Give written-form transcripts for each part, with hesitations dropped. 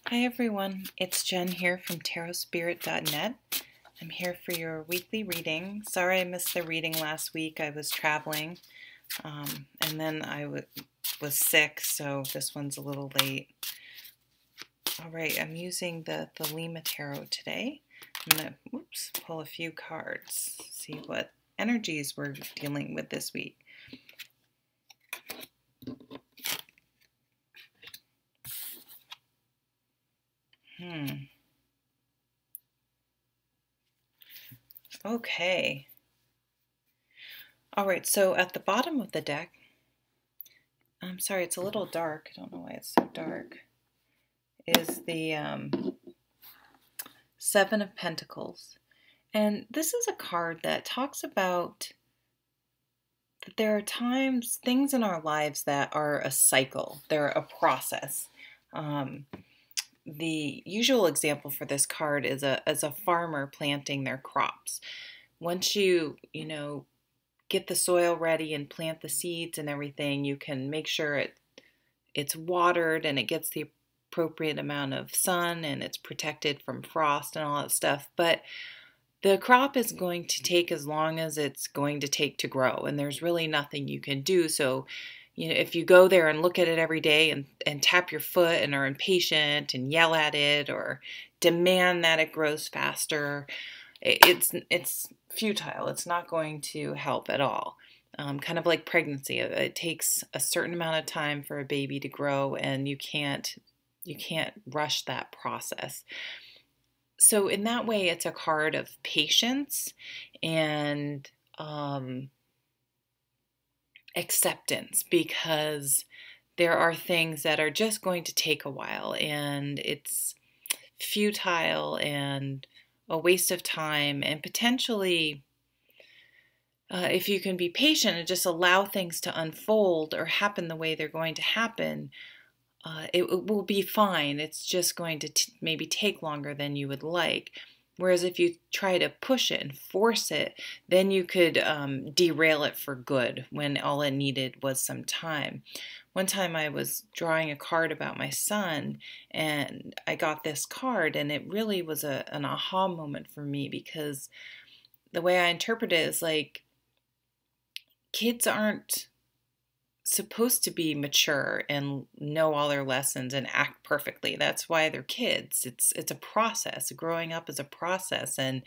Hi everyone, it's Jen here from tarotspirit.net. I'm here for your weekly reading. Sorry I missed the reading last week. I was traveling and then was sick, so this one's a little late. Alright, I'm using the Thelema tarot today. I'm going to pull a few cards, see what energies we're dealing with this week. Okay. Alright, so at the bottom of the deck, I'm sorry, it's a little dark. I don't know why it's so dark. Is the Seven of Pentacles. And this is a card that talks about that there are times, things in our lives that are a cycle. They're a process. The usual example for this card is a farmer planting their crops. Once you get the soil ready and plant the seeds and everything, you can make sure it's watered and it gets the appropriate amount of sun and it's protected from frost and all that stuff. But the crop is going to take as long as it's going to take to grow, and there's really nothing you can do. So, if you go there and look at it every day and tap your foot and are impatient and yell at it or demand that it grows faster, it's futile. It's not going to help at all. Kind of like pregnancy. It takes a certain amount of time for a baby to grow, and you can't rush that process. So in that way, it's a card of patience and acceptance, because there are things that are just going to take a while, and it's futile and a waste of time, and potentially if you can be patient and just allow things to unfold or happen the way they're going to happen, it will be fine. It's just going to maybe take longer than you would like. Whereas if you try to push it and force it, then you could derail it for good when all it needed was some time. One time I was drawing a card about my son, and I got this card, and it really was an aha moment for me, because the way I interpret it is like, kids aren't supposed to be mature and know all their lessons and act perfectly. That's why they're kids. It's a process. Growing up is a process, and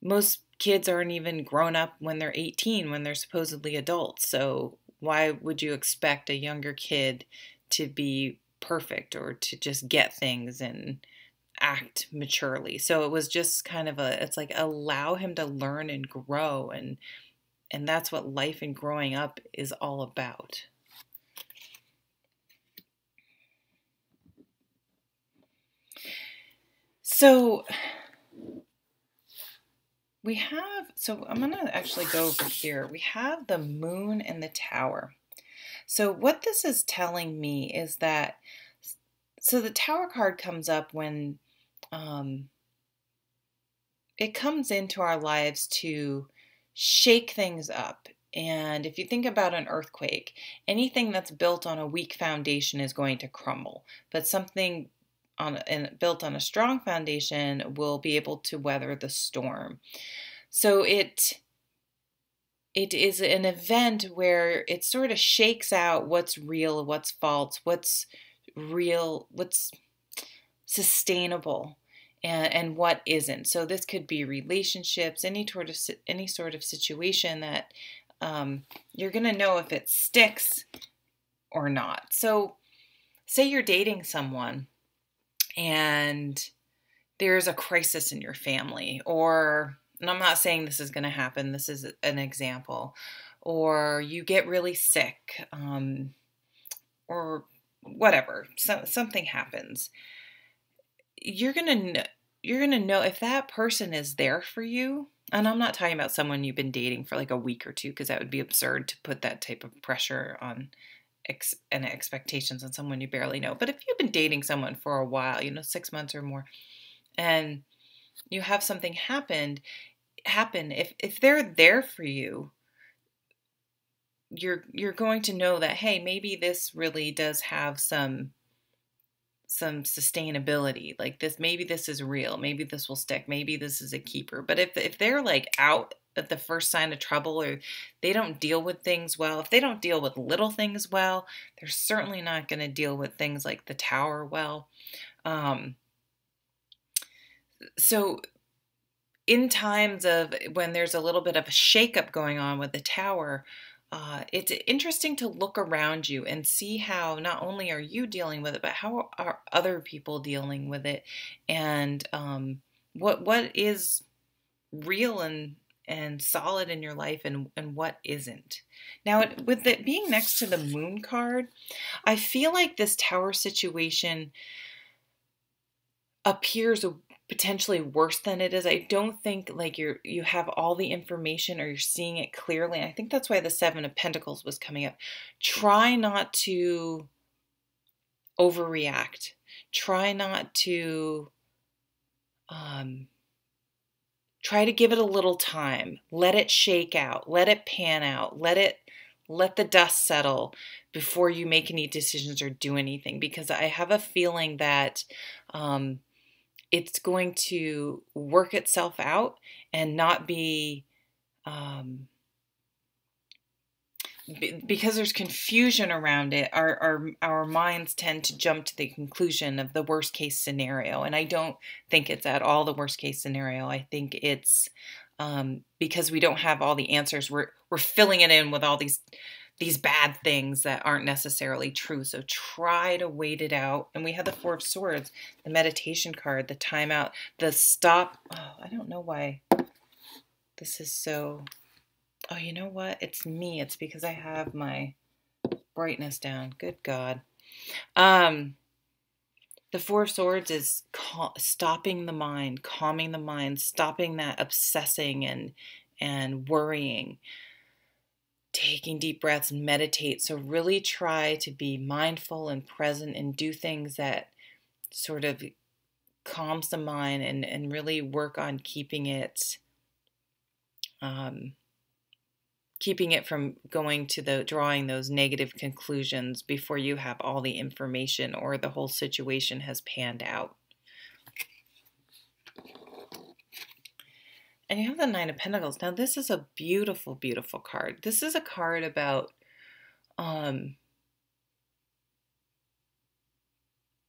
most kids aren't even grown up when they're 18, when they're supposedly adults. So why would you expect a younger kid to be perfect or to just get things and act maturely? So it was just kind of it's like, allow him to learn and grow, and that's what life and growing up is all about. So I'm going to actually go over here. We have the Moon and the Tower. So what this is telling me is that, so the Tower card comes up when it comes into our lives to shake things up. And if you think about an earthquake, anything that's built on a weak foundation is going to crumble. But something built on a strong foundation will be able to weather the storm. So it is an event where it sort of shakes out what's real, what's false, what's real, what's sustainable, and what isn't. So this could be relationships, any sort of situation that you're going to know if it sticks or not. So say you're dating someone and there's a crisis in your family, and I'm not saying this is going to happen, this is an example, or you get really sick, or whatever, something happens. You're gonna know if that person is there for you. And I'm not talking about someone you've been dating for like a week or two, because that would be absurd to put that type of pressure on and expectations on someone you barely know. But if you've been dating someone for a while, 6 months or more, and you have something happen, if they're there for you, you're going to know that, hey, maybe this really does have some some sustainability. Like this, maybe this is real. Maybe this will stick. Maybe this is a keeper. But if they're like out at the first sign of trouble, or they don't deal with things well, if they don't deal with little things well, they're certainly not going to deal with things like the tower well. So in times of when there's a little bit of a shakeup going on with the tower, it's interesting to look around you and see how not only are you dealing with it, but how are other people dealing with it, and what is real and solid in your life, and what isn't. Now, with it being next to the moon card, I feel like this tower situation appears potentially worse than it is. I don't think like you have all the information or you're seeing it clearly. And I think that's why the Seven of Pentacles was coming up. Try not to overreact. Try not to try to give it a little time. Let it shake out. Let it pan out. Let the dust settle before you make any decisions or do anything, because I have a feeling that it's going to work itself out and not be, because there's confusion around it, our minds tend to jump to the conclusion of the worst case scenario. And I don't think it's at all the worst case scenario. I think it's because we don't have all the answers. We're filling it in with all these bad things that aren't necessarily true. So try to wait it out. And we have the Four of Swords, the meditation card, the timeout, the stop. Oh, I don't know why this is so... Oh, you know what? It's me. It's because I have my brightness down. Good God. The Four of Swords is stopping the mind, calming the mind, stopping that obsessing and worrying. Taking deep breaths and meditate. So really try to be mindful and present and do things that sort of calms the mind, and really work on keeping it from going to drawing those negative conclusions before you have all the information or the whole situation has panned out. And you have the Nine of Pentacles. Now, this is a beautiful, beautiful card. This is a card about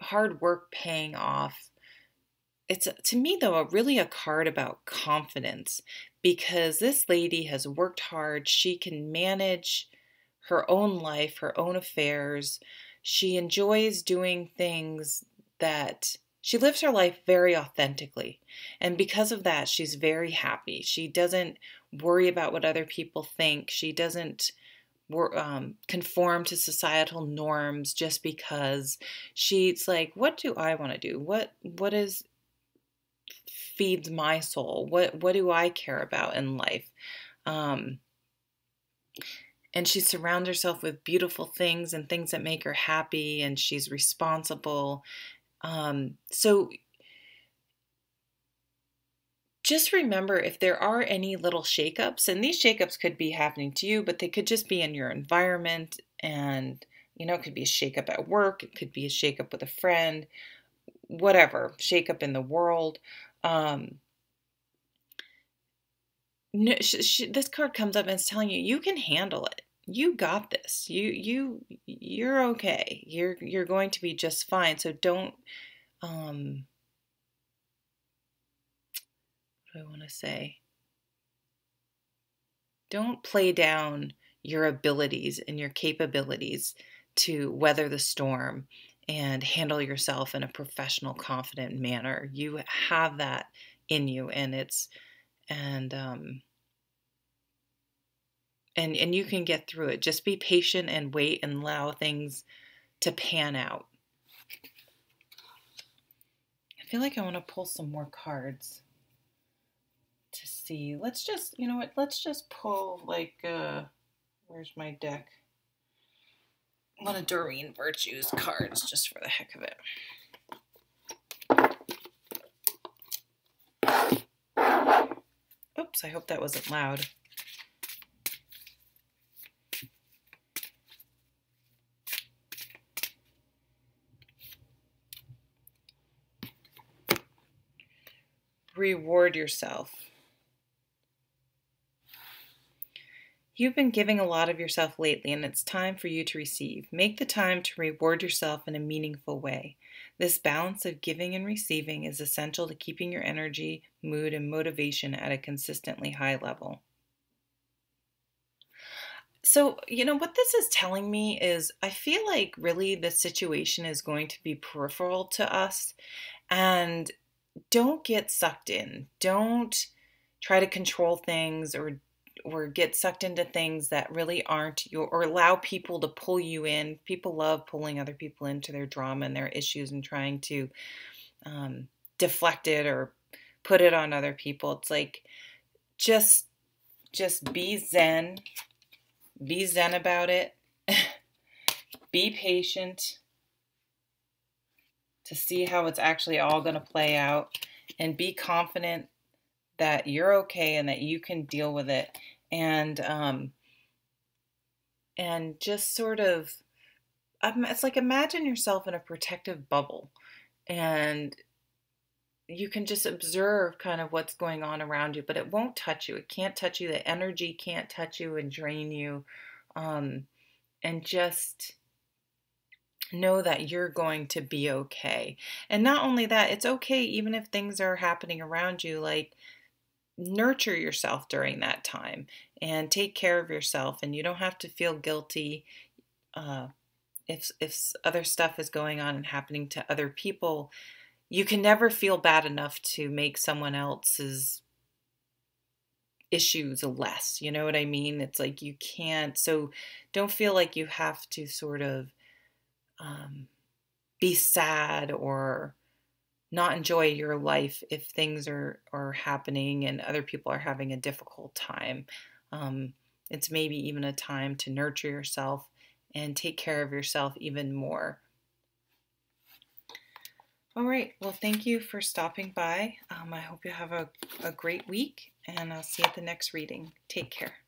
hard work paying off. It's, to me, though, really a card about confidence, because this lady has worked hard. She can manage her own life, her own affairs. She enjoys doing things that... She lives her life very authentically, and because of that, she's very happy. She doesn't worry about what other people think. She doesn't conform to societal norms just because. She's like, what do I want to do? What feeds my soul? What do I care about in life? And she surrounds herself with beautiful things and things that make her happy, and she's responsible. So just remember, if there are any little shakeups, and these shakeups could be happening to you, but they could just be in your environment, and it could be a shakeup at work, it could be a shakeup with a friend, whatever, shakeup in the world. This card comes up and it's telling you can handle it. You got this. You're okay. You're going to be just fine. So don't what do I want to say? Don't play down your abilities and your capabilities to weather the storm and handle yourself in a professional, confident manner. You have that in you, and and you can get through it. Just be patient and wait and allow things to pan out. I feel like I want to pull some more cards to see. Let's just, you know what? Let's just pull like, where's my deck? One of Doreen Virtue's cards, just for the heck of it. Oops, I hope that wasn't loud. reward yourself. You've been giving a lot of yourself lately, and it's time for you to receive. Make the time to reward yourself in a meaningful way. This balance of giving and receiving is essential to keeping your energy, mood, and motivation at a consistently high level. So, what this is telling me is I feel like really the situation is going to be peripheral to us, and don't get sucked in. Don't try to control things or get sucked into things that really aren't your, or allow people to pull you in. People love pulling other people into their drama and their issues and trying to um, deflect it or put it on other people. It's like just be zen. Be zen about it. Be patient to see how it's actually all going to play out, and be confident that you're okay and that you can deal with it. And just sort of, it's like imagine yourself in a protective bubble, and you can just observe kind of what's going on around you, but it won't touch you. It can't touch you. The energy can't touch you and drain you. And just know that you're going to be okay. And not only that, it's okay even if things are happening around you, like nurture yourself during that time and take care of yourself. And you don't have to feel guilty if other stuff is going on and happening to other people. You can never feel bad enough to make someone else's issues less. You know what I mean? It's like you can't. So don't feel like you have to sort of be sad or not enjoy your life if things are happening and other people are having a difficult time. It's maybe even a time to nurture yourself and take care of yourself even more. All right. Well, thank you for stopping by. I hope you have a great week, and I'll see you at the next reading. Take care.